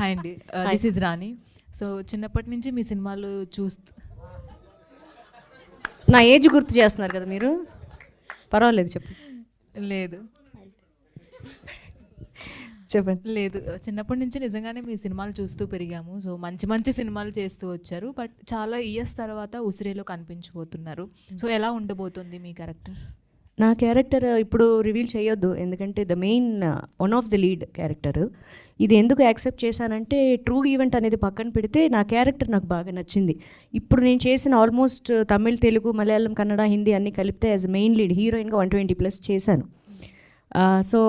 Hi అండి, this is Rani. So చిన్నప్పటి నుంచి మీ సినిమాలు చూస్తూ నా ఏజ్ గుర్తు చేస్తున్నారు కదా మీరు, పర్వాలేదు చెప్పండి. లేదు చెప్పండి. లేదు చిన్నప్పటి నుంచి నిజంగానే మీ సినిమాలు చూస్తూ పెరిగాము. సో మంచి మంచి సినిమాలు చేస్తూ వచ్చారు, బట్ చాలా ఇయర్స్ తర్వాత ఉసిరిలో కనిపించబోతున్నారు. సో ఎలా ఉండబోతుంది మీ క్యారెక్టర్? నా క్యారెక్టర్ ఇప్పుడు రివీల్ చేయొద్దు, ఎందుకంటే the main one of the lead character. ఇది ఎందుకు యాక్సెప్ట్ చేశానంటే ట్రూ ఈవెంట్ అనేది పక్కన పెడితే నా క్యారెక్టర్ నాకు బాగా నచ్చింది. ఇప్పుడు నేను చేసిన ఆల్మోస్ట్ తమిళ్, తెలుగు, మలయాళం, కన్నడ, హిందీ అన్నీ కలిపితే యాజ్ మెయిన్ లీడ్ హీరోయిన్గా 120+ చేశాను. సో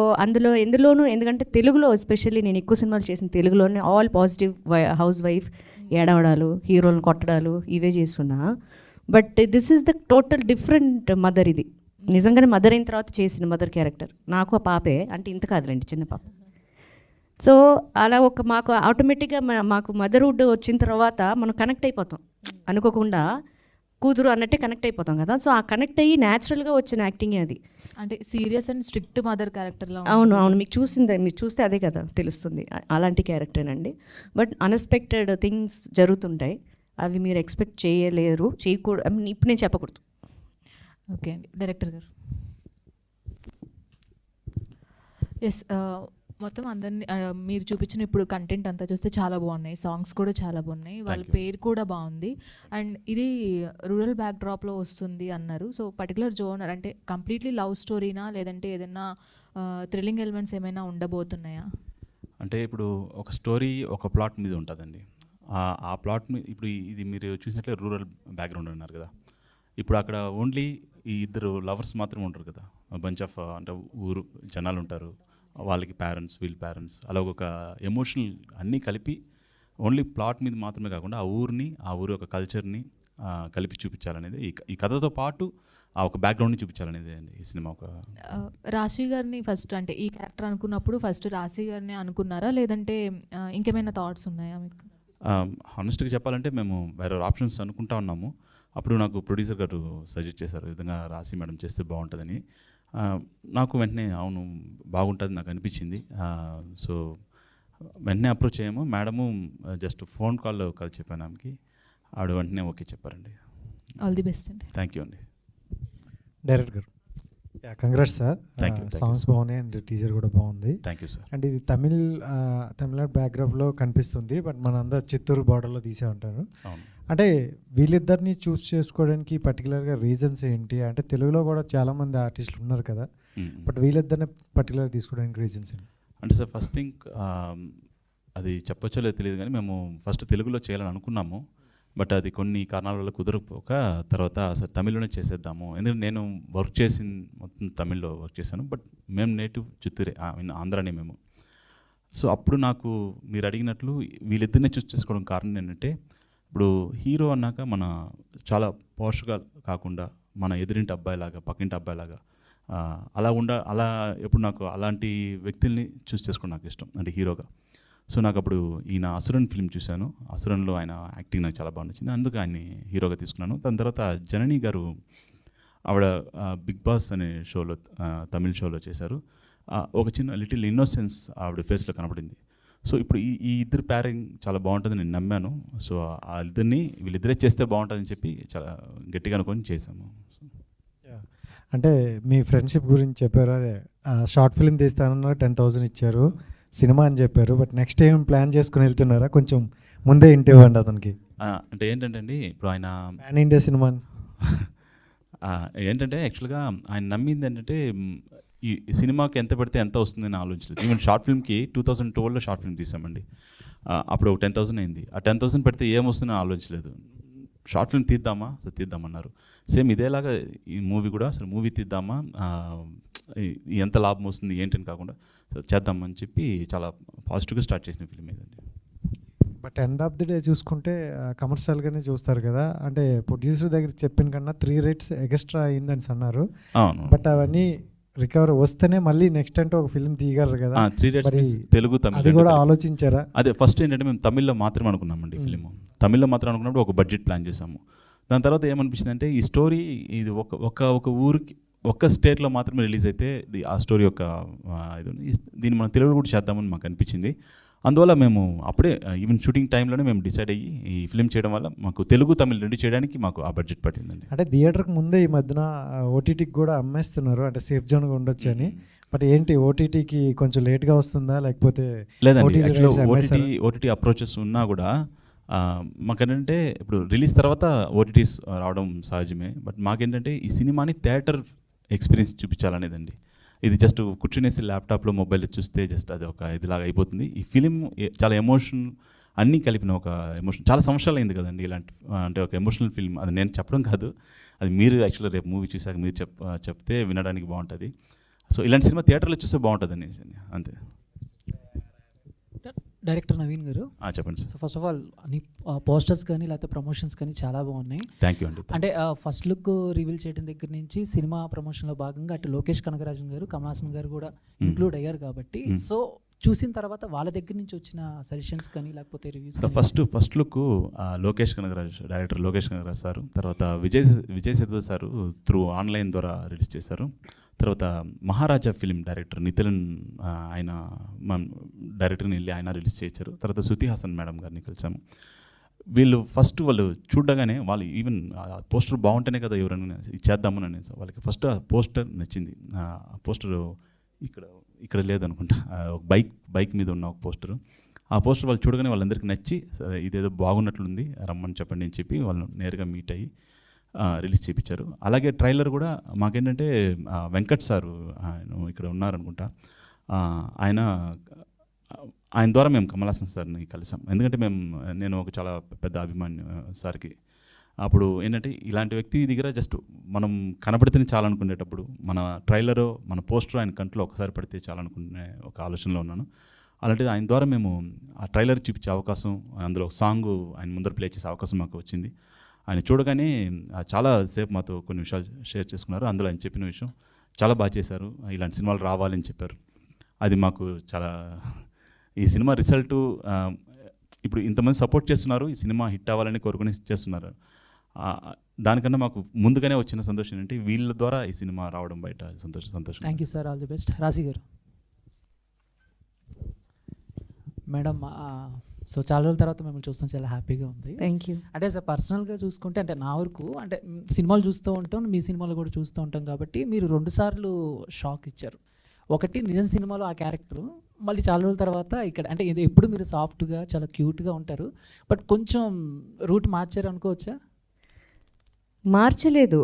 ఎందులోనూ ఎందుకంటే తెలుగులో ఎస్పెషల్లీ నేను ఎక్కువ సినిమాలు చేసిన తెలుగులోనే ఆల్ పాజిటివ్ హౌస్ వైఫ్, ఏడవడాలు, హీరోలను కొట్టడాలు ఇవే చేస్తున్నా. But this is the total different mother. ఇది నిజంగానే మదర్ అయిన తర్వాత చేసిన మదర్ క్యారెక్టర్. నాకు ఆ పాపే, అంటే ఇంత కాదులేండి, చిన్న పాప. సో అలా మాకు ఆటోమేటిక్గా మాకు మదర్హుడ్ వచ్చిన తర్వాత మనం కనెక్ట్ అయిపోతాం, అనుకోకుండా కూతురు అన్నట్టే కనెక్ట్ అయిపోతాం కదా. సో ఆ కనెక్ట్ అయ్యి న్యాచురల్గా వచ్చిన యాక్టింగ్ అది. అంటే సీరియస్ అండ్ స్ట్రిక్ట్ మదర్ క్యారెక్టర్లో. అవును, మీకు చూస్తే అదే కదా తెలుస్తుంది, అలాంటి క్యారెక్టరేనండి. బట్ అన్ఎక్స్పెక్టెడ్ థింగ్స్ జరుగుతుంటాయి, అవి మీరు ఎక్స్పెక్ట్ చేయలేరు, చేయకూడదు. ఇప్పుడు నేను చెప్పకూడదు. ఓకే అండి, డైరెక్టర్ గారు. ఎస్, మొత్తం అందరినీ మీరు చూపించిన ఇప్పుడు కంటెంట్ అంతా చూస్తే చాలా బాగున్నాయి, సాంగ్స్ కూడా చాలా బాగున్నాయి, వాళ్ళ పేరు కూడా బాగుంది. అండ్ ఇది రూరల్ బ్యాక్డ్రాప్లో వస్తుంది అన్నారు. సో పర్టికులర్ జోనర్ అంటే కంప్లీట్లీ లవ్ స్టోరీనా, లేదంటే ఏదైనా థ్రిల్లింగ్ ఎలిమెంట్స్ ఏమైనా ఉండబోతున్నాయా? అంటే ఇప్పుడు ఒక స్టోరీ ఒక ప్లాట్ మీద ఉంటుందండి. ఆ ప్లాట్ మీద ఇప్పుడు ఇది మీరు చూసినట్లే రూరల్ బ్యాక్గ్రౌండ్ అన్నారు కదా. ఇప్పుడు అక్కడ ఓన్లీ ఈ ఇద్దరు లవర్స్ మాత్రమే ఉంటారు కదా, బంచ్ ఆఫ్ అంటే ఊరు జనాలు ఉంటారు, వాళ్ళకి పేరెంట్స్, వీళ్ళ పేరెంట్స్, అలా ఒక ఎమోషనల్ అన్నీ కలిపి ఓన్లీ ప్లాట్ మీద మాత్రమే కాకుండా ఆ ఊరిని, ఆ ఊరి యొక్క కల్చర్ని కలిపి చూపించాలనేది ఈ కథతో పాటు ఆ ఒక బ్యాక్గ్రౌండ్ని చూపించాలనేది అండి ఈ సినిమా. ఒక రాశి గారిని ఫస్ట్ అంటే ఈ క్యారెక్టర్ అనుకున్నప్పుడు ఫస్ట్ రాశి గారిని అనుకున్నారా, లేదంటే ఇంకేమైనా థాట్స్ ఉన్నాయా మీకు? హానెస్ట్గా చెప్పాలంటే మేము వేరే ఆప్షన్స్ అనుకుంటా ఉన్నాము. అప్పుడు నాకు ప్రొడ్యూసర్ గారు సజెస్ట్ చేశారు, ఈ విధంగా రాశి మేడం చేస్తే బాగుంటుందని. నాకు వెంటనే అవును బాగుంటుంది నాకు అనిపించింది. సో వెంటనే అప్రోచ్ అయ్యాము. మేడము జస్ట్ ఫోన్ కాల్లో కలిసి చెప్పాను ఆమెకి, ఆవిడ వెంటనే ఓకే చెప్పారండి. ఆల్ ది బెస్ట్ అండి. థ్యాంక్ యూ అండి. డైరెక్టర్ గారు, congrats sir. Thank you. Songs బాగున్నాయి అండ్ టీజర్ కూడా బాగుంది. Thank you sir. అండ్ ఇది తమిళనాడు బ్యాక్గ్రౌండ్లో కనిపిస్తుంది, బట్ మనందరూ చిత్తూరు బార్డర్లో తీసే ఉంటారు. అవును. అంటే వీళ్ళిద్దరిని చూస్ చేసుకోవడానికి పర్టికులర్గా రీజన్స్ ఏంటి? అంటే తెలుగులో కూడా చాలామంది ఆర్టిస్టులు ఉన్నారు కదా, బట్ వీళ్ళిద్దరిని పర్టికులర్గా తీసుకోవడానికి రీజన్స్ ఏంటి? అంటే సార్ ఫస్ట్ థింగ్ అది చెప్పొచ్చో లేదో తెలియదు కానీ మేము ఫస్ట్ తెలుగులో చేయాలని అనుకున్నాము. బట్ అది కొన్ని కారణాల వల్ల కుదరకపోక తర్వాత అసలు తమిళ్లోనే చేసేద్దాము. ఎందుకంటే నేను వర్క్ చేసింది మొత్తం తమిళ్లో వర్క్ చేశాను, బట్ మేము నేటివ్ చిత్తూరే, ఆంధ్రానే మేము. సో అప్పుడు నాకు మీరు అడిగినట్లు వీళ్ళిద్దరినే చూస్ చేసుకోవడం కారణం ఏంటంటే, ఇప్పుడు హీరో అన్నాక మన చాలా పోషగా కాకుండా మన ఎదురింటి అబ్బాయిలాగా, పక్కింటి అబ్బాయిలాగా అలా ఎప్పుడు నాకు అలాంటి వ్యక్తుల్ని చూస్ చేసుకోవడం నాకు ఇష్టం, అంటే హీరోగా. సో నాకు అప్పుడు ఈయన అసురన్ ఫిల్మ్ చూశాను, అసురన్లో ఆయన యాక్టింగ్ నాకు చాలా బాగా నచ్చింది, అందుకు ఆయన్ని హీరోగా తీసుకున్నాను. దాని తర్వాత జనని గారు, ఆవిడ బిగ్ బాస్ అనే షోలో, తమిళ్ షోలో చేశారు. ఒక చిన్న లిటిల్ ఇన్నోసెన్స్ ఆవిడ ఫేస్లో కనపడింది. సో ఇప్పుడు ఈ ఇద్దరు ప్యారింగ్ చాలా బాగుంటుంది నేను నమ్మాను. సో ఆ వీళ్ళిద్దరే చేస్తే బాగుంటుందని చెప్పి చాలా గట్టిగా అనుకొని చేశాము. అంటే మీ ఫ్రెండ్షిప్ గురించి చెప్పారు, అదే షార్ట్ ఫిల్మ్ తీస్తానన్నారు, 10,000 ఇచ్చారు, సినిమా అని చెప్పారు, బట్ నెక్స్ట్ ఏం ప్లాన్ చేసుకుని వెళ్తున్నారా? కొంచెం ముందే ఇంటి ఇవ్వండి అతనికి. అంటే ఏంటంటే అండి, ఇప్పుడు ఆయన పాన్ ఇండియా సినిమా ఏంటంటే యాక్చువల్గా ఆయన నమ్మింది ఏంటంటే ఈ సినిమాకి ఎంత పెడితే ఎంత వస్తుందని ఆలోచించలేదు. ఈవెన్ షార్ట్ ఫిల్మ్కి 2012లో షార్ట్ ఫిల్మ్ తీసామండి, అప్పుడు 10,000 అయింది. ఆ 10,000 పెడితే ఏమొస్తుందని ఆలోచించలేదు. షార్ట్ ఫిల్మ్ తీద్దామన్నారు. సేమ్ ఇదేలాగా ఈ మూవీ కూడా అసలు మూవీ తీద్దామా, ఎంత లాభం వస్తుంది ఏంటని కాకుండా చేద్దామని చెప్పి చాలా పాజిటివ్గా స్టార్ట్ చేసిన ఫిల్మ్ ఏదండి. But end of the day చూసుకుంటే కమర్షియల్గానే చూస్తారు కదా, అంటే ప్రొడ్యూసర్ దగ్గర చెప్పిన కన్నా 3 rates ఎక్స్ట్రా అయిందని అన్నారు. అవును. బట్ అవన్నీ రికవర్ వస్తేనే మళ్ళీ నెక్స్ట్ అంటే ఒక ఫిల్మ్ తీయగలరు కదా, 3 rates తెలుగు తమిళ అది కూడా ఆలోచించారా? అదే ఫస్ట్ ఏంటంటే మేము తమిళ్లో మాత్రమే అనుకున్నామండి ఫిలిం. తమిళ్లో మాత్రం అనుకున్నప్పుడు ఒక బడ్జెట్ ప్లాన్ చేసాము. దాని తర్వాత ఏమనిపించింది అంటే ఈ స్టోరీ ఇది ఒక ఊరికి ఒక్క స్టేట్లో మాత్రమే రిలీజ్ అయితే ఆ స్టోరీ యొక్క దీన్ని మనం తెలుగులో కూడా చేద్దామని మాకు అనిపించింది. అందువల్ల మేము అప్పుడే ఈవెన్ షూటింగ్ టైంలోనే మేము డిసైడ్ అయ్యి ఈ ఫిల్మ్ చేయడం వల్ల మాకు తెలుగు తమిళ్ రెండు చేయడానికి మాకు ఆ బడ్జెట్ పట్టిందండి. అంటే థియేటర్కి ముందే ఈ మధ్యన ఓటీటీకి కూడా అమ్మేస్తున్నారు, అంటే సేఫ్ జోన్గా ఉండొచ్చు అని. బట్ ఏంటి ఓటీటీకి కొంచెం లేట్గా వస్తుందా లేకపోతే? లేదండి, యాక్చువల్గా ఓటీటీ అప్రోచెస్ ఉన్నా కూడా మాకేంటంటే ఇప్పుడు రిలీజ్ తర్వాత ఓటీటీస్ రావడం సహజమే. బట్ మాకేంటంటే ఈ సినిమాని థియేటర్ ఎక్స్పీరియన్స్ చూపించాలనేదండి. ఇది జస్ట్ కూర్చునేసి ల్యాప్టాప్లో మొబైల్లో చూస్తే జస్ట్ అది ఒక ఇదిలాగా అయిపోతుంది. ఈ ఫిలిం చాలా ఎమోషన్ అన్నీ కలిపిన ఒక ఎమోషన్. చాలా సంవత్సరాలు అయింది కదండి ఇలాంటి అంటే ఒక ఎమోషనల్ ఫిల్మ్. అది నేను చెప్పడం కాదు, అది మీరు యాక్చువల్గా రేపు మూవీ చూసాక మీరు చెప్తే వినడానికి బాగుంటుంది. సో ఇలాంటి సినిమా థియేటర్లో చూస్తే బాగుంటుంది అనేసి అంతే. డైరెక్టర్ నవీన్ గారు చెప్పండి sir. So first of all అన్ని పోస్టర్స్ కానీ లేకపోతే ప్రమోషన్స్ కానీ చాలా బాగున్నాయి. థ్యాంక్ యూ అండి. అంటే ఫస్ట్ లుక్ రివీల్ చేయడం దగ్గర నుంచి సినిమా ప్రమోషన్లో భాగంగా అటు లోకేష్ కనగరాజన్ గారు, కమల్ హాసన్ గారు కూడా ఇంక్లూడ్ అయ్యారు కాబట్టి సో చూసిన తర్వాత వాళ్ళ దగ్గర నుంచి వచ్చిన సజెషన్స్ కానీ లేకపోతే reviews. First look Lokesh Kanagaraj, director Lokesh Kanagaraj sir, తర్వాత Vijay Sethupathi sir through online ద్వారా రిలీజ్ చేశారు. తర్వాత మహారాజా ఫిలిం డైరెక్టర్ నితిన్ ఆయన డైరెక్టర్ని వెళ్ళి ఆయన రిలీజ్ చేయించారు. తర్వాత శృతి హాసన్ మేడం గారిని కలిసాము. వాళ్ళు చూడగానే వాళ్ళు ఈవెన్ పోస్టర్ బాగుంటేనే కదా ఎవరైనా చేద్దామని అనేసి వాళ్ళకి ఫస్ట్ ఆ పోస్టర్ నచ్చింది. ఆ పోస్టర్ ఇక్కడ లేదనుకుంటా, ఒక బైక్ మీద ఉన్న ఒక పోస్టర్. ఆ పోస్టర్ వాళ్ళు చూడగానే వాళ్ళందరికీ నచ్చి సరే ఇదేదో బాగున్నట్లుంది రమ్మని చెప్పండి అని చెప్పి వాళ్ళు నేరుగా మీట్ అయ్యి రిలీజ్ చేయించారు. అలాగే ట్రైలర్ కూడా మాకేంటంటే వెంకట్ సారు ఆయన ఇక్కడ ఉన్నారనుకుంటా, ఆయన ద్వారా మేము కమల్ హాసన్ సార్ని కలిసాం. ఎందుకంటే నేను ఒక చాలా పెద్ద అభిమాని సార్కి. అప్పుడు ఏంటంటే ఇలాంటి వ్యక్తి దగ్గర జస్ట్ మనం కనపడితేనే చాలనుకునేటప్పుడు మన ట్రైలరో మన పోస్టర్ ఆయన కంట్లో ఒకసారి పడితే చాలనుకునే ఒక ఆలోచనలో ఉన్నాను. అలాంటిది ఆయన ద్వారా మేము ఆ ట్రైలర్ చూపించే అవకాశం, అందులో సాంగ్ ఆయన ముందర ప్లే చేసే అవకాశం మాకు వచ్చింది. ఆయన చూడగానే చాలా సేపు మాతో కొన్ని విషయాలు షేర్ చేసుకున్నారు. అందులో ఆయన చెప్పిన విషయం చాలా బాగా చేశారు, ఇలాంటి సినిమాలు రావాలని చెప్పారు. అది మాకు చాలా ఈ సినిమా రిజల్టు ఇప్పుడు ఇంతమంది సపోర్ట్ చేస్తున్నారు, ఈ సినిమా హిట్ అవ్వాలని కోరుకుని చేస్తున్నారు. దానికన్నా మాకు ముందుగానే వచ్చిన సంతోషం ఏంటంటే వీళ్ళ ద్వారా ఈ సినిమా రావడం బయట సంతోషం. Thank you sir, all the best. రాశి గారు. మేడం, సో చాలా రోజుల తర్వాత మిమ్మల్ని చూస్తాం, చాలా హ్యాపీగా ఉంది. Thank you. అంటే సార్ పర్సనల్గా చూసుకుంటే అంటే నా వరకు అంటే సినిమాలు చూస్తూ ఉంటాం, మీ సినిమాలు కూడా చూస్తూ ఉంటాం కాబట్టి మీరు 2 సార్లు షాక్ ఇచ్చారు. ఒకటి నిజం సినిమాలో ఆ క్యారెక్టరు, మళ్ళీ చాలా రోజుల తర్వాత ఇక్కడ అంటే ఇది ఎప్పుడు మీరు సాఫ్ట్గా చాలా క్యూట్గా ఉంటారు, బట్ కొంచెం రూట్ మార్చారు అనుకోవచ్చా? మార్చలేదు.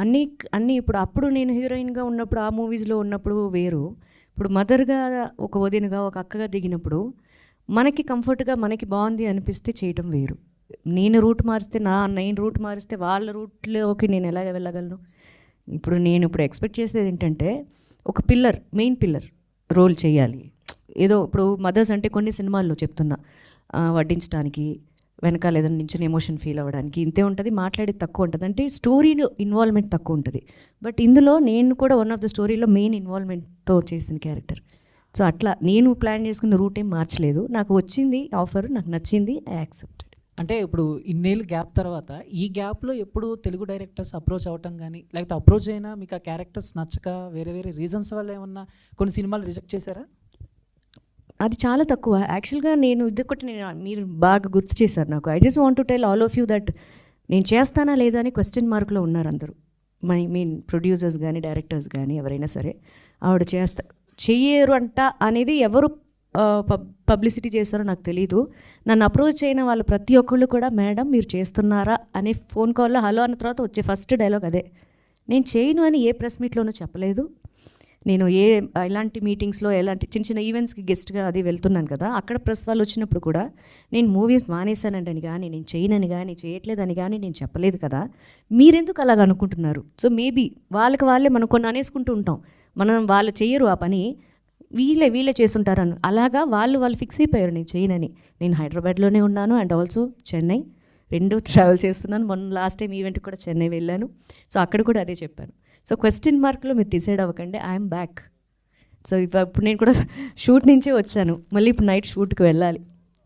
అన్నీ అప్పుడు నేను హీరోయిన్గా ఉన్నప్పుడు ఆ మూవీస్లో ఉన్నప్పుడు వేరు, ఇప్పుడు మదర్గా ఒక వదినగా ఒక అక్కగా దిగినప్పుడు మనకి కంఫర్ట్గా మనకి బాగుంది అనిపిస్తే చేయటం వేరు. నేను రూట్ మారిస్తే వాళ్ళ రూట్లోకి నేను ఎలా వెళ్ళగలను? నేను ఎక్స్పెక్ట్ చేసేది ఏంటంటే ఒక మెయిన్ పిల్లర్ రోల్ చేయాలి. ఏదో ఇప్పుడు మదర్స్ అంటే కొన్ని సినిమాల్లో చెప్తున్నా వడ్డించడానికి వెనకాల ఏదైనా నుంచి ఎమోషన్ ఫీల్ అవ్వడానికి ఇంతే ఉంటుంది, మాట్లాడేది తక్కువ ఉంటుంది, అంటే స్టోరీలో ఇన్వాల్వ్మెంట్ తక్కువ ఉంటుంది. బట్ ఇందులో నేను కూడా వన్ ఆఫ్ ద స్టోరీలో మెయిన్ ఇన్వాల్వ్మెంట్తో చేసిన క్యారెక్టర్. సో అట్లా నేను ప్లాన్ చేసుకున్న రూట్ ఏం మార్చలేదు. నాకు వచ్చింది ఆఫర్, నాకు నచ్చింది, ఐ యాక్సెప్టెడ్. అంటే ఇప్పుడు ఇన్నేళ్ళు గ్యాప్ తర్వాత ఈ గ్యాప్లో ఎప్పుడు తెలుగు డైరెక్టర్స్ అప్రోచ్ అవ్వటం కానీ లేకపోతే అప్రోచ్ అయినా మీకు ఆ క్యారెక్టర్స్ నచ్చక వేరే రీజన్స్ వల్ల ఏమన్నా కొన్ని సినిమాలు రిజెక్ట్ చేశారా? అది చాలా తక్కువ యాక్చువల్గా. మీరు బాగా గుర్తు చేశారు నాకు. I just want to tell all of you that నేను చేస్తానా లేదా అని క్వశ్చన్ మార్క్లో ఉన్నారు అందరూ. ప్రొడ్యూసర్స్ కానీ డైరెక్టర్స్ కానీ ఎవరైనా సరే. ఆవిడ చెయ్యరు అంట అనేది ఎవరు పబ్లిసిటీ చేస్తారో నాకు తెలీదు. నన్ను అప్రోచ్ అయిన వాళ్ళు ప్రతి ఒక్కళ్ళు కూడా మేడం మీరు చేస్తున్నారా అనే ఫోన్ కాల్లో హలో అన్న తర్వాత వచ్చే ఫస్ట్ డైలాగ్ అదే. నేను చేయను అని ఏ ప్రెస్ మీట్లోనూ చెప్పలేదు. నేను ఇలాంటి మీటింగ్స్లో ఎలాంటి చిన్న ఈవెంట్స్కి గెస్ట్గా అది వెళ్తున్నాను కదా, అక్కడ ప్రెస్ వాళ్ళు వచ్చినప్పుడు కూడా నేను మూవీస్ మానేశానంటని కానీ నేను చేయనని కానీ చేయట్లేదని కానీ నేను చెప్పలేదు కదా, మీరెందుకు అలాగ అనుకుంటున్నారు? సో మేబీ వాళ్ళే మనం కొన్ని అనేసుకుంటూ ఉంటాం, వాళ్ళు చెయ్యరు ఆ పని, వీళ్ళే చేస్తుంటారని. అలాగా వాళ్ళు ఫిక్స్ అయిపోయారు నేను చేయనని. నేను హైదరాబాద్లోనే ఉన్నాను అండ్ ఆల్సో చెన్నై 2 ట్రావెల్ చేస్తున్నాను. మొన్న లాస్ట్ టైం ఈవెంట్కి కూడా చెన్నై వెళ్ళాను. సో అక్కడ కూడా అదే చెప్పాను. సో క్వశ్చన్ మార్క్లో మీరు డిసైడ్ అవ్వకండి, ఐఎమ్ బ్యాక్. సో ఇప్పుడు నేను కూడా షూట్ నుంచే వచ్చాను, మళ్ళీ ఇప్పుడు నైట్ షూట్కి వెళ్ళాలి.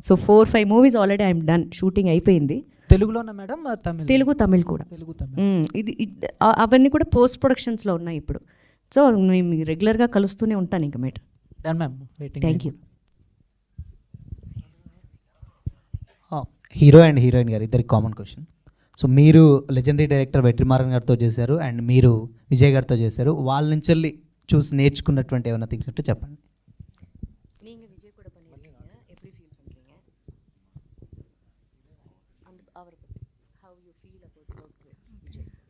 So 4-5 movies already I'm done, shooting అయిపోయింది. తెలుగులోనా మేడం? తెలుగు తమిళ్ కూడా. ఇది అవన్నీ కూడా పోస్ట్ ప్రొడక్షన్స్లో ఉన్నాయి ఇప్పుడు. సో మేము రెగ్యులర్గా కలుస్తూనే ఉంటాను ఇంకా madam. Done ma'am, waiting. Thank you. Hero and heroine గారు ఇద్దరికి కామన్ క్వశ్చన్. సో మీరు లెజెండరీ డైరెక్టర్ వెట్రిమారన్ గారితో చేశారు అండ్ మీరు విజయ్ గారితో చేశారు. వాళ్ళ నుంచి వెళ్ళి చూసి నేర్చుకున్నటువంటి ఏమైనా థింగ్స్ ఉంటే చెప్పండి. நீங்கள் விஜய் கூட பண்ணியிருக்கீங்க, எப்படி ஃபீல் பண்ணுறீங்க? அந்த அவரை பற்றி how you feel about work with Vijay sir?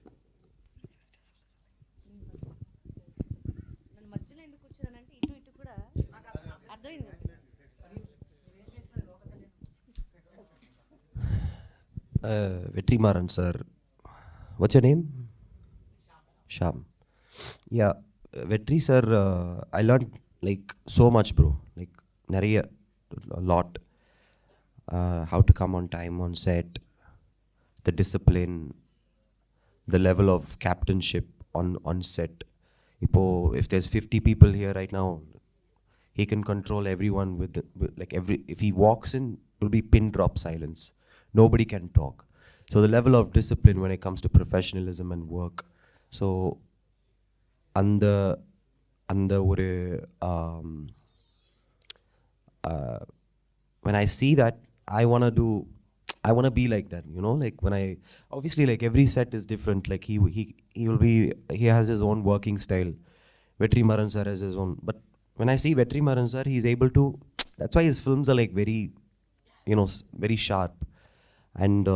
నన్ను మధ్యలో ఎందుకు కూర్చున్నానంటే ఇటు ఇటు కూడా అర్థమైంది కదా sir? Vetrimaran sir. What's your name? Sham. Yeah, Vetri sir, I learned like so much, bro. Like nariya, a lot. How to come on time on set, the discipline, the level of captainship on set. If there's 50 people here right now, he can control everyone with like if he walks in, it will be pin drop silence. Nobody can talk. So the level of discipline when it comes to professionalism and work. So under ஒரு when I see that, I want to be like that, you know, like when I obviously like every set is different, like he has his own working style. Vetrimaran sir has his own, but when I see Vetrimaran sir, he's able to, that's why his films are like very, you know, very sharp. And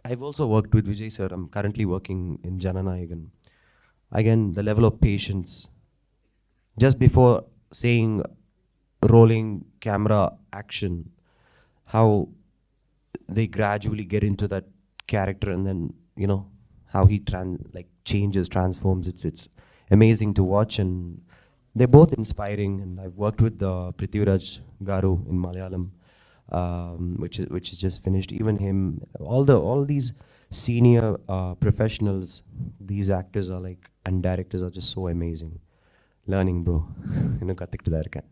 I've also worked with Vijay sir. I'm currently working in Jananayagan. Again, the level of patience. Just before saying rolling camera action, how they gradually get into that character, and then, you know, how he changes, transforms. It's amazing to watch, and they're both inspiring. And I've worked with Prithviraj Garu in Malayalam, which is just finished. Even him, all these senior professionals, these actors are like, and directors are just so amazing. Learning, bro. You know, kathikittu da irukken.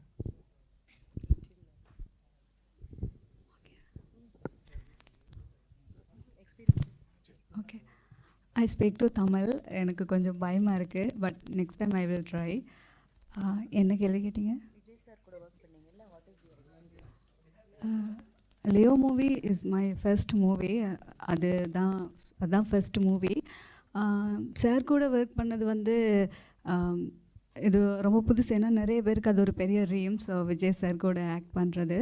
Okay, I speak to Tamil. எனக்கு கொஞ்சம் பயமாக இருக்குது, but next time I will try. என்ன கேள்வி கேட்டீங்க? Vijay sir கூட work பண்ணீங்கல்ல, what is your experience? Leo movie is my first movie. அதுதான் ஃபர்ஸ்ட் மூவி. சார் கூட ஒர்க் பண்ணது வந்து இது ரொம்ப புதுசு. ஏன்னா நிறைய பேருக்கு அது ஒரு பெரிய ட்ரீம். ஸோ விஜய் சார் கூட ஆக்ட் பண்ணுறது,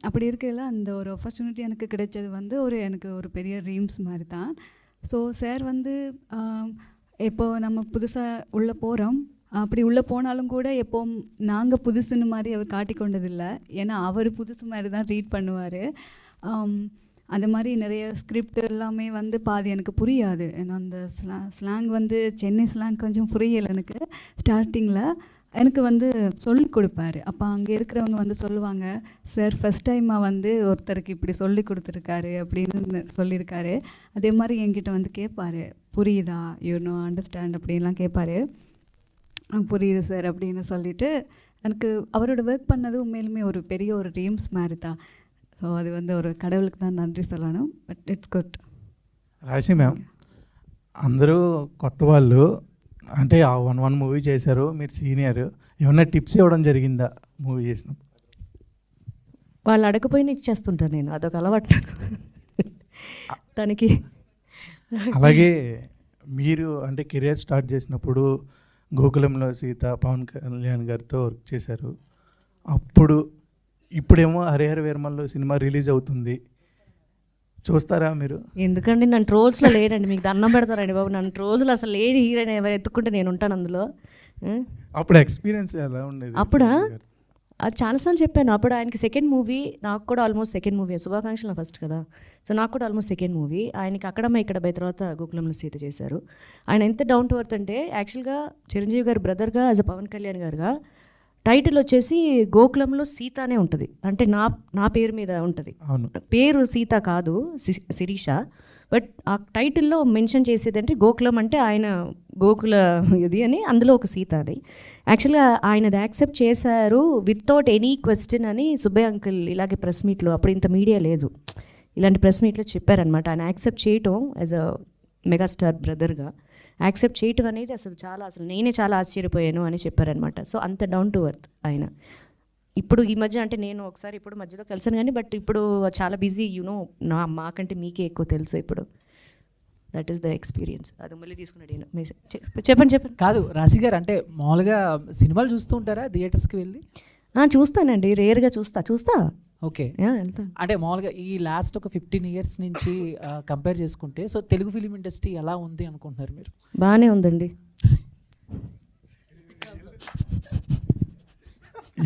அப்படி இருக்கையில் அந்த ஒரு ஆப்பர்ச்சுனிட்டி எனக்கு கிடைச்சது வந்து எனக்கு ஒரு பெரிய ட்ரீம்ஸ் மாதிரி தான். ஸோ சார் வந்து இப்போது நம்ம புதுசாக உள்ளே போகிறோம், அப்படி உள்ளே போனாலும் கூட எப்போவும் நாங்கள் புதுசுன்னு மாதிரி அவர் காட்டிக்கொண்டதில்லை. ஏன்னா அவர் புதுசு மாதிரி தான் ரீட் பண்ணுவார். அந்த மாதிரி நிறைய ஸ்கிரிப்ட் எல்லாமே வந்து பாதி எனக்கு புரியாது. ஏன்னா அந்த ஸ்லாங் வந்து சென்னை ஸ்லாங் கொஞ்சம் புரியலை எனக்கு ஸ்டார்டிங்கில். எனக்கு வந்து சொல்லி கொடுப்பாரு. அப்போ அங்கே இருக்கிறவங்க வந்து சொல்லுவாங்க, சார் ஃபஸ்ட் டைமாக வந்து ஒருத்தருக்கு இப்படி சொல்லி கொடுத்துருக்காரு அப்படின்னு சொல்லியிருக்காரு. அதே மாதிரி என்கிட்ட வந்து கேட்பார், புரியுதா, யூ நோ அண்டர்ஸ்டாண்ட் அப்படின்லாம் கேட்பார். புரியுது சார் அப்படின்னு சொல்லிவிட்டு, எனக்கு அவரோட ஒர்க் பண்ணது உண்மையிலுமே ஒரு பெரிய ஒரு ட்ரீம்ஸ் மாதிரி தான். ஸோ அது வந்து ஒரு கடவுளுக்கு தான் நன்றி சொல்லணும். But it's good. రాశి మ్యామ్, అందరూ కొత్త వాళ్ళు, అంటే ఆ 1 మూవీ చేశారు, మీరు సీనియర్, ఏమన్నా టిప్స్ ఇవ్వడం జరిగిందా మూవీ చేసినప్పుడు? వాళ్ళు అడగపోయినా ఇచ్చేస్తుంటాను నేను, అదొక అలవాటు తనకి. అలాగే మీరు అంటే కెరియర్ స్టార్ట్ చేసినప్పుడు గోకులంలో సీత పవన్ కళ్యాణ్ గారితో వర్క్ చేశారు. ఇప్పుడేమో హరిహర వీరమల్లో సినిమా రిలీజ్ అవుతుంది, చూస్తారా మీరు? ఎందుకండి నన్ను ట్రోల్స్లో లేరండి, మీకు దండం పెడతారండి బాబు. నన్ను ట్రోల్స్లో అసలు లేని హీరోయిన్ ఎవరు ఎత్తుకుంటే నేను ఉంటాను అందులో. అప్పుడు ఎక్స్పీరియన్స్ ఎలా ఉండేది? అప్పుడా అది చాలాసార్లు చెప్పాను. అప్పుడు ఆయనకి సెకండ్ మూవీ, నాకు కూడా ఆల్మోస్ట్ సెకండ్ మూవీ. శుభాకాంక్షలు ఫస్ట్ కదా, సో నాకు కూడా ఆల్మోస్ట్ సెకండ్ మూవీ. ఆయనకి అక్కడమ్మ ఇక్కడ బై తర్వాత గోకులంలో సీత చేశారు. ఆయన ఎంత డౌన్ టు ఎర్త్ అంటే, యాక్చువల్గా చిరంజీవి గారి బ్రదర్గా యాజ్ అ పవన్ కళ్యాణ్ గారుగా టైటిల్ వచ్చేసి గోకులంలో సీత అనే ఉంటుంది. అంటే నా పేరు మీద ఉంటుంది. పేరు సీత కాదు, శిరీష. బట్ ఆ టైటిల్లో మెన్షన్ చేసేది అంటే గోకులం అంటే ఆయన గోకుల ఇది అని, అందులో ఒక సీత అని. యాక్చువల్గా ఆయనది యాక్సెప్ట్ చేశారు వితౌట్ ఎనీ క్వశ్చన్ అని సుబ్బయ్య అంకుల్ ఇలాగే ప్రెస్ మీట్లో, అప్పుడు ఇంత మీడియా లేదు, ఇలాంటి ప్రెస్ మీట్లో చెప్పారనమాట. ఆయన యాక్సెప్ట్ చేయటం యాజ్ అ మెగాస్టార్ బ్రదర్గా యాక్సెప్ట్ చేయటం అనేది అసలు నేనే చాలా ఆశ్చర్యపోయాను అని చెప్పారనమాట. సో అంత డౌన్ టు ఎర్త్ ఆయన. ఇప్పుడు ఈ మధ్య అంటే నేను ఒకసారి ఇప్పుడు మధ్యలో కలిసాను కానీ బట్ ఇప్పుడు చాలా బిజీ మాకంటే మీకే ఎక్కువ తెలుసు ఇప్పుడు. That is the experience. అది మళ్ళీ తీసుకున్నాడు ఈయన. చెప్పండి. కాదు రాశి గారు, అంటే మామూలుగా సినిమాలు చూస్తూ ఉంటారా థియేటర్స్కి వెళ్ళి? చూస్తానండి, రేర్గా చూస్తా. ఓకే, వెళ్తా. అంటే మామూలుగా ఈ లాస్ట్ ఒక 15 years నుంచి కంపేర్ చేసుకుంటే సో తెలుగు ఫిలిం ఇండస్ట్రీ ఎలా ఉంది అనుకుంటున్నారు మీరు? బాగానే ఉందండి.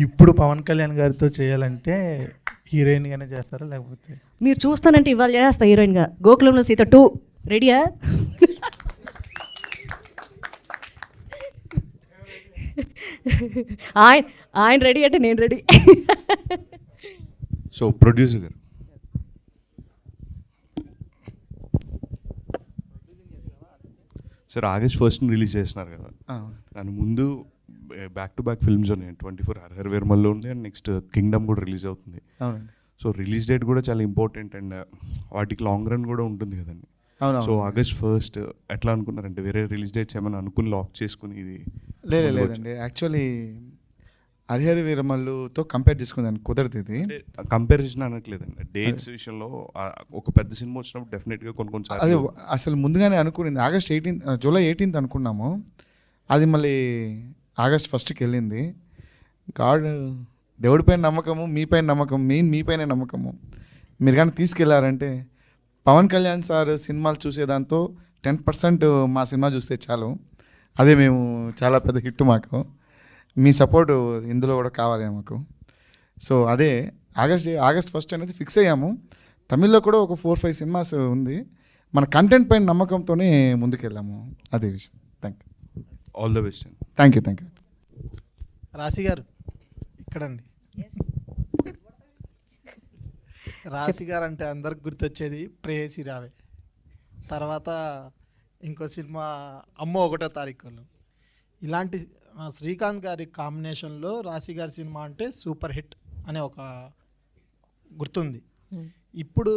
ఇప్పుడు పవన్ కళ్యాణ్ గారితో చేయాలంటే హీరోయిన్గానే చేస్తారా లేకపోతే? మీరు చూస్తానంటే ఇవాళ చేస్తా హీరోయిన్గా. గోకులంలో సీత 2 రెడీయా? ఆయన రెడీ అంటే నేను రెడీ. సో ప్రొడ్యూసర్ గారు, సార్ ఆగస్ట్ 1 రిలీజ్ చేస్తున్నారు కదా, దాని ముందు బ్యాక్ టు బ్యాక్ ఫిల్మ్స్ ఉన్నాయి. 24 హరిహర వీరమల్లో ఉంది అండ్ నెక్స్ట్ కింగ్డమ్ కూడా రిలీజ్ అవుతుంది. సో రిలీజ్ డేట్ కూడా చాలా ఇంపార్టెంట్ అండ్ వాటికి లాంగ్ రన్ కూడా ఉంటుంది కదండి. సో ఆగస్ట్ 1 ఎట్లా అనుకున్నారంటే వేరే రిలీజ్ డేట్స్ ఏమైనా అనుకుని లాక్ చేసుకుని ఇది? లేదండి, యాక్చువల్లీ హరిహర వీరమల్లుతో కంపేర్ చేసుకుందాన్ని కుదరదు. ఇది కంపారిజన్ అనట్లేదండి, డేట్స్ విషయంలో ఒక పెద్ద సినిమా వచ్చినప్పుడు డెఫినెట్గా కొన్ని అది అసలు ముందుగానే అనుకునింది ఆగస్ట్ 18 జూలై 18 అనుకున్నాము. అది మళ్ళీ ఆగస్ట్ 1కి వెళ్ళింది. దేవుడిపైన నమ్మకము, మీపైన నమ్మకం, మీపైన నమ్మకము. మీరు కానీ తీసుకెళ్లారంటే పవన్ కళ్యాణ్ సార్ సినిమాలు చూసేదాంతో 10% మా సినిమా చూస్తే చాలు. అదే మేము చాలా పెద్ద హిట్ మాకు. మీ సపోర్ట్ ఇందులో కూడా కావాలి మాకు. సో అదే ఆగస్ట్ 1 అనేది ఫిక్స్ అయ్యాము. తమిళ్లో కూడా ఒక 4-5 సినిమాస్ ఉంది. మన కంటెంట్ పైన నమ్మకంతోనే ముందుకెళ్ళాము. అదే విషయం. Thank you. All the best. Thank you. రాశి గారు ఇక్కడండి. రాశి గారు అంటే అందరికి గుర్తొచ్చేది ప్రేయసి రావే, తర్వాత ఇంకో సినిమా అమ్మో 1వ తారీఖు. ఇలాంటి శ్రీకాంత్ గారి కాంబినేషన్లో రాశి గారి సినిమా అంటే సూపర్ హిట్ అనే ఒక గుర్తుంది. ఇప్పుడు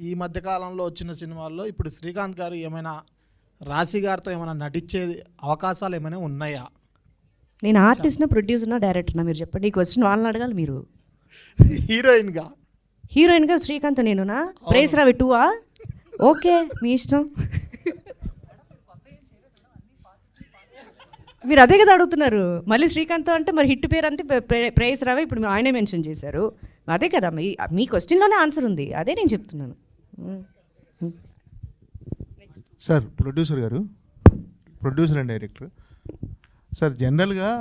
ఈ మధ్యకాలంలో వచ్చిన సినిమాల్లో ఇప్పుడు శ్రీకాంత్ గారు ఏమైనా రాశి గారితో ఏమైనా నటించే అవకాశాలు ఏమైనా ఉన్నాయా? నేను ఆర్టిస్ట్నా, ప్రొడ్యూసర్నా, డైరెక్టర్నా మీరు చెప్పండి. ఈ క్వశ్చన్ వాళ్ళని అడగాలి మీరు. హీరోయిన్గా శ్రీకాంత్ నేనునా? ప్రేస్ రావి 2ఆ? ఓకే, మీ ఇష్టం. మీరు అదే కదా అడుగుతున్నారు. మళ్ళీ శ్రీకాంత్ అంటే మరి హిట్ పేరు అంటే ప్రేస్ రావే, ఇప్పుడు ఆయనే మెన్షన్ చేశారు. అదే కదా మీ క్వశ్చన్లోనే ఆన్సర్ ఉంది. అదే నేను చెప్తున్నాను. సార్ ప్రొడ్యూసర్ గారు, ప్రొడ్యూసర్ అండ్ డైరెక్టర్ సార్, జనరల్గా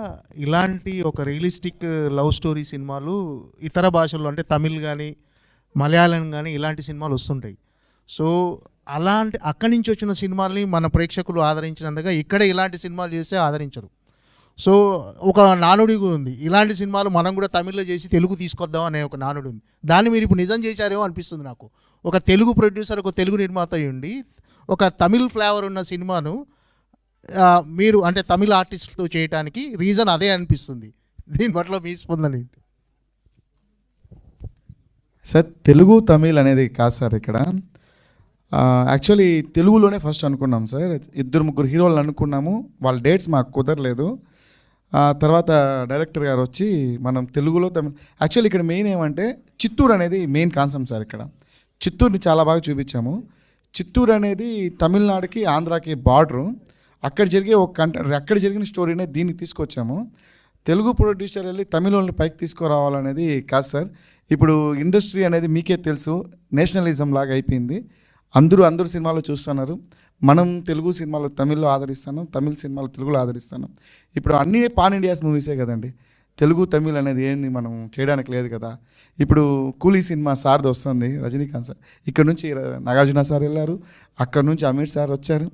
ఇలాంటి ఒక రియలిస్టిక్ లవ్ స్టోరీ సినిమాలు ఇతర భాషల్లో అంటే తమిళ్ కానీ మలయాళం కానీ ఇలాంటి సినిమాలు వస్తుంటాయి. సో అలాంటి అక్కడి నుంచి వచ్చిన సినిమాల్ని మన ప్రేక్షకులు ఆదరించినందుగా ఇక్కడ ఇలాంటి సినిమాలు చేస్తే ఆదరించరు. సో ఒక నానుడి ఉంది, ఇలాంటి సినిమాలు మనం కూడా తమిళ్లో చేసి తెలుగు తీసుకొద్దాం అనే ఒక నానుడి ఉంది. దాన్ని మీరు ఇప్పుడు నిజం చేశారేమో అనిపిస్తుంది నాకు. ఒక తెలుగు ప్రొడ్యూసర్, ఒక తెలుగు నిర్మాత ఉండి ఒక తమిళ్ ఫ్లేవర్ ఉన్న సినిమాను మీరు అంటే తమిళ ఆర్టిస్ట్తో చేయడానికి రీజన్ అదే అనిపిస్తుంది. దీని పట్ల మీ స్పందన ఏంటి? సార్ తెలుగు తమిళ్ అనేది కాదు సార్ ఇక్కడ. యాక్చువల్లీ తెలుగులోనే ఫస్ట్ అనుకున్నాం సార్. 2-3 హీరోలు అనుకున్నాము, వాళ్ళ డేట్స్ మాకు కుదరలేదు. తర్వాత డైరెక్టర్ గారు వచ్చి మనం తెలుగులో తమిళ యాక్చువల్లీ ఇక్కడ మెయిన్ ఏమంటే చిత్తూరు అనేది మెయిన్ కాన్సెప్ట్ సార్. ఇక్కడ చిత్తూరుని చాలా బాగా చూపించాము. చిత్తూరు అనేది తమిళనాడుకి ఆంధ్రాకి బార్డరు. అక్కడ జరిగిన స్టోరీనే దీనికి తీసుకొచ్చాము. తెలుగు ప్రొడ్యూసర్ వెళ్ళి తమిళని పైకి తీసుకురావాలనేది కాదు సార్. ఇప్పుడు ఇండస్ట్రీ అనేది మీకే తెలుసు, నేషనలిజం లాగా అయిపోయింది. అందరూ సినిమాలు చూస్తున్నారు. మనం తెలుగు సినిమాలు తమిళ్లో ఆదరిస్తాను, తమిళ సినిమాలు తెలుగులో ఆదరిస్తాను. ఇప్పుడు అన్నీ పాన్ ఇండియాస్ మూవీసే కదండి. తెలుగు తమిళ్ అనేది ఏంది మనం చేయడానికి లేదు కదా. ఇప్పుడు కూలీ సినిమా సార్ది వస్తుంది, రజనీకాంత్ సార్. ఇక్కడ నుంచి నాగార్జున సార్ వెళ్ళారు, అక్కడ నుంచి అమీర్ సార్ వచ్చారు.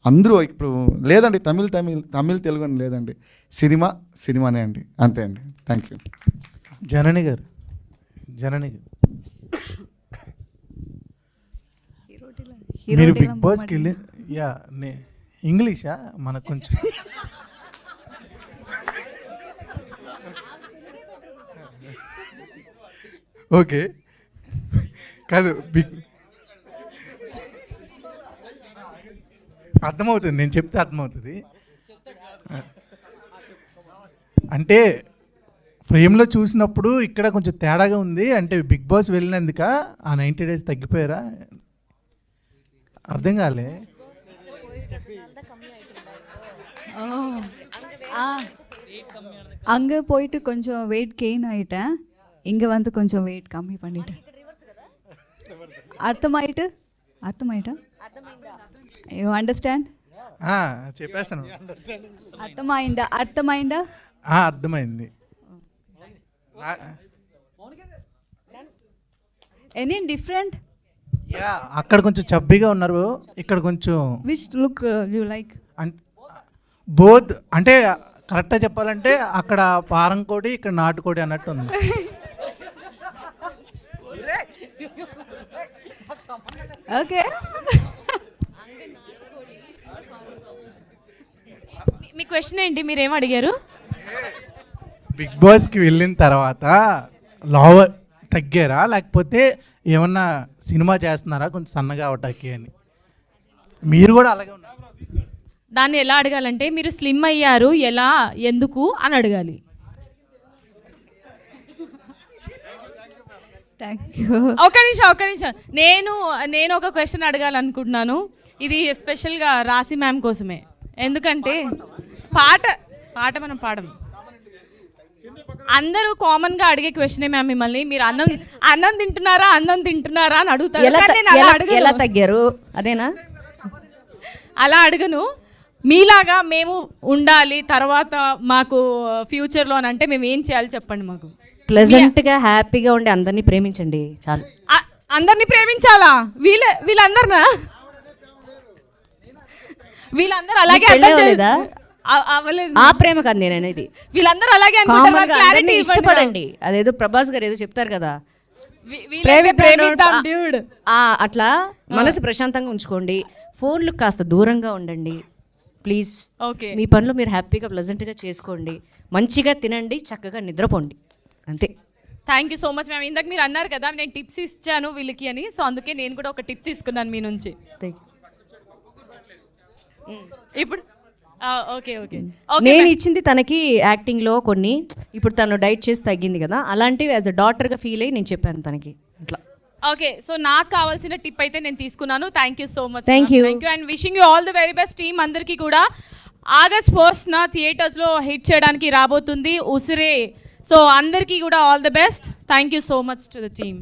అందరూ ఇప్పుడు లేదండి తమిళ్ తెలుగు అని లేదండి, సినిమానే అండి, అంతే అండి. Thank you. జనని గారు మీరు బిగ్ బాస్కి వెళ్ళి ఇంగ్లీషా మనకు కొంచెం ఓకే కాదు అర్థమవుతుంది, నేను చెప్తే అర్థమవుతుంది. అంటే ఫ్రేమ్లో చూసినప్పుడు ఇక్కడ కొంచెం తేడాగా ఉంది. అంటే బిగ్ బాస్ వెళ్ళినందుక ఆ 90 days తగ్గిపోయారా? అర్థం కాలే. அங்கே போயிட்டு கொஞ்சம் வெயிட் கெயின் ஆகிட்டேன், இங்கே வந்து கொஞ்சம் வெயிட் கம்மி பண்ணிட்டேன். అర్థమైటా? You understand? చెప్పేస్తాను. అర్థమైందా? అర్థమైంది. Any different? అక్కడ కొంచెం చబ్బీగా ఉన్నారు, ఇక్కడ కొంచెం which look you like? Both అంటే కరెక్ట్గా చెప్పాలంటే అక్కడ పారం కోడి, ఇక్కడ నాటుకోడి అన్నట్టు ఉంది. ఓకే. మీ క్వశ్చన్ ఏంటి, మీరేం అడిగారు? బిగ్ బాస్కి వెళ్ళిన తర్వాత లావ్ తగ్గారా, లేకపోతే ఏమన్నా సినిమా చేస్తున్నారా కొంచెం సన్నగా అవటానికి అని? మీరు కూడా అలాగే ఉన్నారు. దాన్ని ఎలా అడగాలంటే మీరు స్లిమ్ అయ్యారు, ఎలా, ఎందుకు అని అడగాలి. ఒక నిమిషం. నేను ఒక క్వశ్చన్ అడగాలనుకుంటున్నాను. ఇది ఎస్పెషల్గా రాశి మ్యామ్ కోసమే. ఎందుకంటే పాట మనం పాడము. అందరూ కామన్గా అడిగే క్వశ్చనే మ్యామ్ మిమ్మల్ని. మీరు అన్నం తింటున్నారా అని అడుగుతారు. ఎలా తగ్గారు అదేనా? అలా అడగను. మీలాగా మేము ఉండాలి తర్వాత మాకు ఫ్యూచర్లో అని అంటే మేము ఏం చేయాలి చెప్పండి మాకు. ప్లెజెంట్గా హ్యాపీగా ఉండి అందరినీ ప్రేమించండి చాలు. అందరినీ ప్రేమించాలా? వీళ్ళందరూ అలాగే అవ్వలేదు. ఆ ప్రేమ కాదు నేను అనేది. వీళ్ళందరూ అలాగే అనుకుంటారు. ఇష్టపడండి. అదేదో ప్రభాస్ గారు ఏదో చెప్తారు కదా, అట్లా మనసు ప్రశాంతంగా ఉంచుకోండి. ఫోన్లు కాస్త దూరంగా ఉండండి ప్లీజ్. ఓకే. మీ పనులు మీరు హ్యాపీగా ప్లెజెంట్గా చేసుకోండి, మంచిగా తినండి, చక్కగా నిద్రపోండి, అంతే. Thank you so much ma'am. ఇందాక మీరు అన్నారు కదా నేను టిప్స్ ఇచ్చాను వీళ్ళకి అని, సో అందుకే నేను కూడా ఒక టిప్ తీసుకున్నాను మీ నుంచి. ఇప్పుడు ఓకే. నేను ఇచ్చింది తనకి యాక్టింగ్లో కొన్ని, ఇప్పుడు తను డైట్ చేసి తగ్గింది కదా, అలాంటివి యాజ్ అ డాటర్గా ఫీల్ అయ్యి నేను చెప్పాను తనకి అట్లా. ఓకే, సో నాకు కావాల్సిన టిప్ అయితే నేను తీసుకున్నాను. Thank you so much. Thank you and wishing you all the very best team అందరికీ కూడా. August 1st థియేటర్స్లో హిట్ చేయడానికి రాబోతుంది ఉసిరే. సో అందరికీ కూడా all the best. Thank you so much to the team.